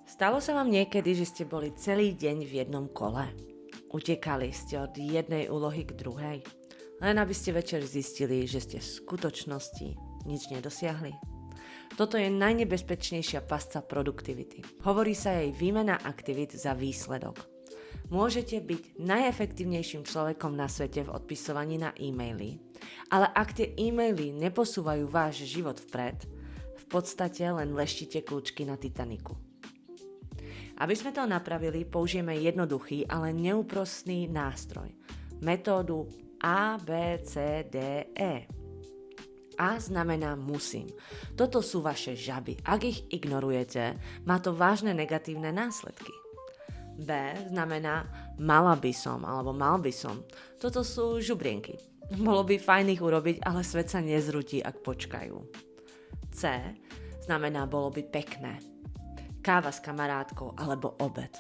Stalo sa vám niekedy, že ste boli celý deň v jednom kole? Utekali ste od jednej úlohy k druhej? Len aby ste večer zistili, že ste v skutočnosti nič nedosiahli? Toto je najnebezpečnejšia pasca produktivity. Hovorí sa jej výmena aktivít za výsledok. Môžete byť najefektívnejším človekom na svete v odpisovaní na e-maily, ale ak tie e-maily neposúvajú váš život vpred, v podstate len leštíte kľúčky na Titaniku. Aby sme to napravili, použijeme jednoduchý, ale neúprostný nástroj. Metódu A, B, C, D, E. A znamená musím. Toto sú vaše žaby. Ak ich ignorujete, má to vážne negatívne následky. B znamená mala by som alebo mal by som. Toto sú žubrienky. Bolo by fajn ich urobiť, ale svet sa nezrúti, ak počkajú. C znamená bolo by pekné. Káva s kamarátkou alebo obed.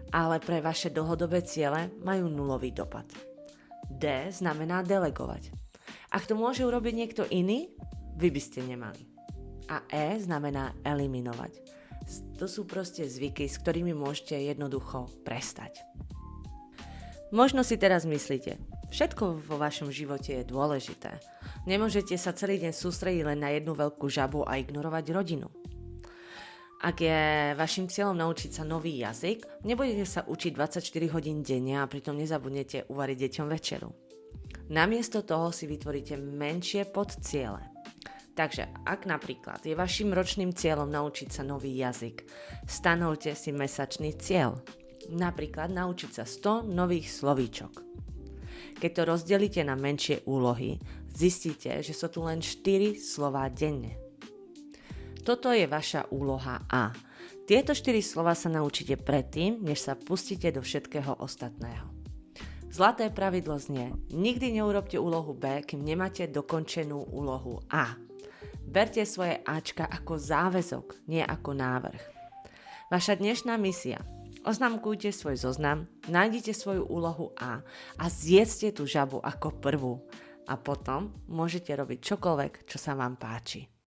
Ale pre vaše dlhodobé ciele majú nulový dopad. D znamená delegovať. Ak to môže urobiť niekto iný, vy by ste nemali. A E znamená eliminovať. To sú proste zvyky, s ktorými môžete jednoducho prestať. Možno si teraz myslíte, všetko vo vašom živote je dôležité. Nemôžete sa celý deň sústrediť len na jednu veľkú žabu a ignorovať rodinu. Ak je vašim cieľom naučiť sa nový jazyk, nebudete sa učiť 24 hodín denne a pritom nezabudnete uvariť deťom večeru. Namiesto toho si vytvoríte menšie podciele. Takže ak napríklad je vašim ročným cieľom naučiť sa nový jazyk, stanovte si mesačný cieľ. Napríklad naučiť sa 100 nových slovíčok. Keď to rozdelíte na menšie úlohy, zistíte, že sú tu len 4 slová denne. Toto je vaša úloha A. Tieto 4 slova sa naučíte predtým, než sa pustíte do všetkého ostatného. Zlaté pravidlo znie, nikdy neurobte úlohu B, kým nemáte dokončenú úlohu A. Berte svoje Ačka ako záväzok, nie ako návrh. Vaša dnešná misia. Oznamkujte svoj zoznam, nájdite svoju úlohu A a zjedzte tú žabu ako prvú. A potom môžete robiť čokoľvek, čo sa vám páči.